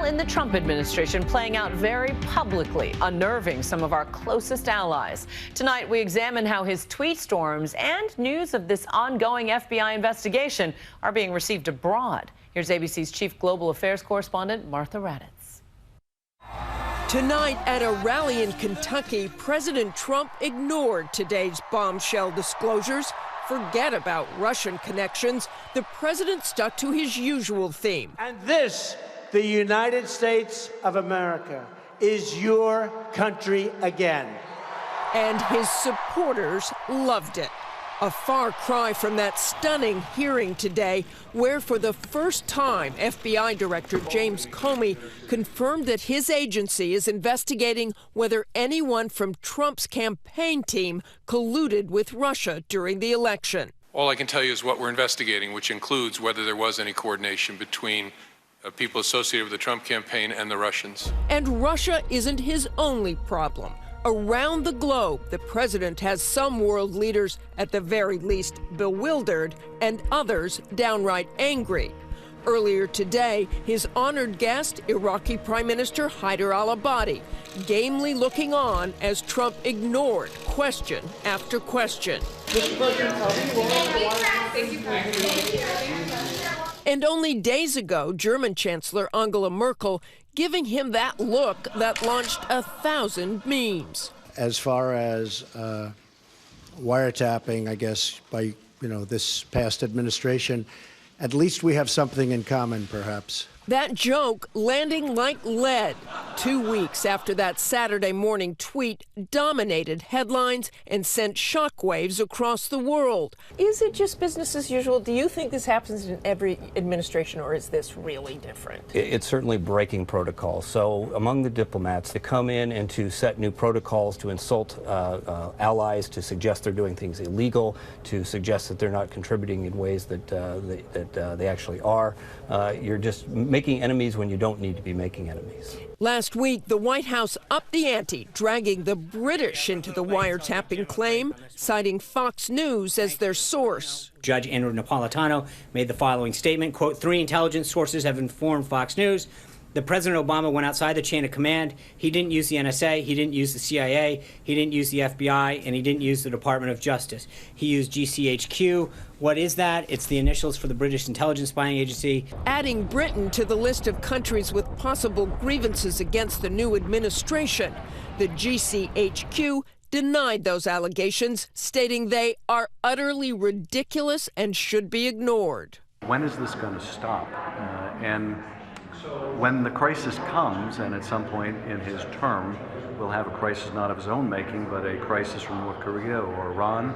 all in the Trump administration, playing out very publicly, unnerving some of our closest allies. Tonight, we examine how his tweet storms and news of this ongoing FBI investigation are being received abroad. Here's ABC's chief global affairs correspondent, Martha Raddatz. Tonight at a rally in Kentucky, President Trump ignored today's bombshell disclosures. Forget about Russian connections. The president stuck to his usual theme. And this, the United States of America, is your country again. And his supporters loved it. A far cry from that stunning hearing today, where for the first time, FBI Director James Comey confirmed that his agency is investigating whether anyone from Trump's campaign team colluded with Russia during the election. All I can tell you is what we're investigating, which includes whether there was any coordination between people associated with the Trump campaign and the Russians. And Russia isn't his only problem. Around the globe, the president has some world leaders, at the very least, bewildered, and others downright angry. Earlier today, his honored guest, Iraqi Prime Minister Haider al-Abadi, gamely looking on as Trump ignored question after question. And only days ago, German Chancellor Angela Merkel giving him that look that launched 1,000 memes. As far as wiretapping, I guess, by this past administration, at least we have something in common, perhaps. That joke landing like lead 2 weeks after that Saturday morning tweet dominated headlines and sent shockwaves across the world. Is it just business as usual? Do you think this happens in every administration, or is this really different? It's certainly breaking protocol. So among the diplomats to come in and to set new protocols, to insult allies, to suggest they're doing things illegal, to suggest that they're not contributing in ways that they actually are, you're just making enemies when you don't need to be making enemies. Last week, the White House upped the ante, dragging the British into the wiretapping claim, citing Fox News as their source. Judge Andrew Napolitano made the following statement, quote, 3 intelligence sources have informed Fox News that President Obama went outside the chain of command. He didn't use the NSA, he didn't use the CIA, he didn't use the FBI, and he didn't use the Department of Justice. He used GCHQ. What is that? It's the initials for the British Intelligence Spying Agency. Adding Britain to the list of countries with possible grievances against the new administration, the GCHQ denied those allegations, stating they are utterly ridiculous and should be ignored. When is this going to stop? And when the crisis comes, and at some point in his term, we'll have a crisis not of his own making, but a crisis from North Korea or Iran,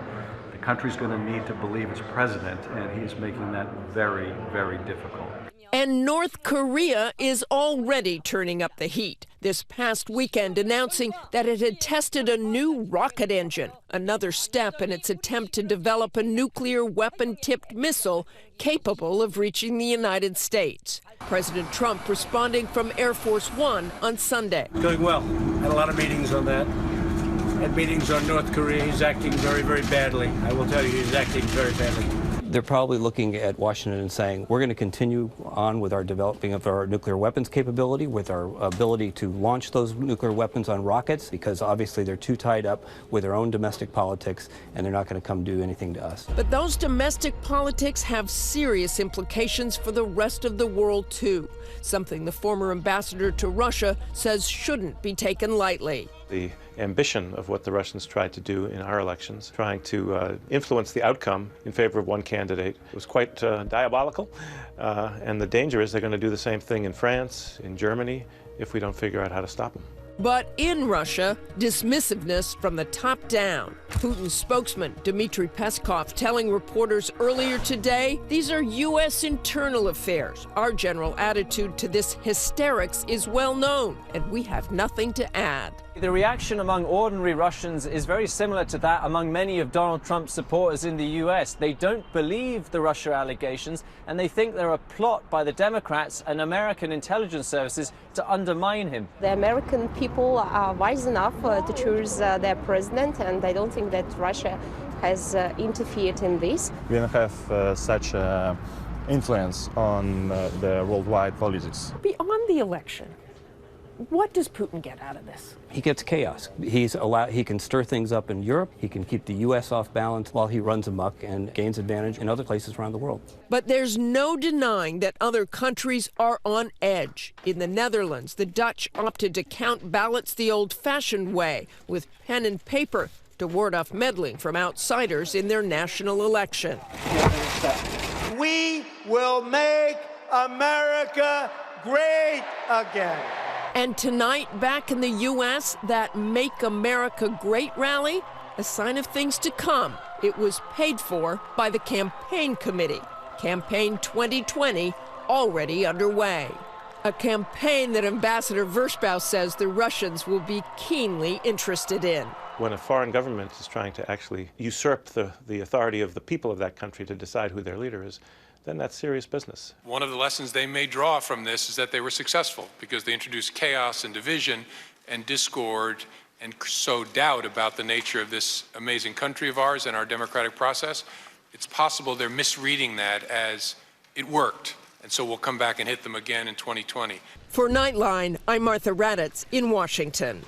the country's going to need to believe its president, and he's making that very, very difficult. And North Korea is already turning up the heat, this past weekend announcing that it had tested a new rocket engine, another step in its attempt to develop a nuclear weapon-tipped missile capable of reaching the United States. President Trump responding from Air Force One on Sunday. Going well. Had a lot of meetings on that. Had meetings on North Korea. He's acting very, very badly. I will tell you, he's acting very badly. They're probably looking at Washington and saying, we're going to continue on with our developing of our nuclear weapons capability, with our ability to launch those nuclear weapons on rockets, because obviously they're too tied up with their own domestic politics, and they're not going to come do anything to us. But those domestic politics have serious implications for the rest of the world, too, something the former ambassador to Russia says shouldn't be taken lightly. The ambition of what the Russians tried to do in our elections, trying to influence the outcome in favor of one candidate, was quite diabolical. And the danger is they're going to do the same thing in France, in Germany, if we don't figure out how to stop them. But in Russia, dismissiveness from the top down. Putin's spokesman, Dmitry Peskov, telling reporters earlier today, these are U.S. internal affairs. Our general attitude to this hysterics is well known, and we have nothing to add. The reaction among ordinary Russians is very similar to that among many of Donald Trump's supporters in the U.S. They don't believe the Russia allegations, and they think they're a plot by the Democrats and American intelligence services to undermine him. The American people are wise enough to choose their president, and I don't think that Russia has interfered in this. We don't have such influence on the worldwide politics. Beyond the election, what does Putin get out of this? He gets chaos. He can stir things up in Europe. He can keep the U.S. off balance while he runs amok and gains advantage in other places around the world. But there's no denying that other countries are on edge. In the Netherlands, the Dutch opted to count ballots the old-fashioned way, with pen and paper, to ward off meddling from outsiders in their national election. We will make America great again. And tonight, back in the U.S., that Make America Great rally, a sign of things to come. It was paid for by the campaign committee. Campaign 2020 already underway. A campaign that Ambassador Versbow says the Russians will be keenly interested in. When a foreign government is trying to actually usurp the authority of the people of that country to decide who their leader is, then that's serious business. One of the lessons they may draw from this is that they were successful because they introduced chaos and division and discord and sowed doubt about the nature of this amazing country of ours and our democratic process. It's possible they're misreading that as it worked, and so we'll come back and hit them again in 2020. For Nightline, I'm Martha Raddatz in Washington.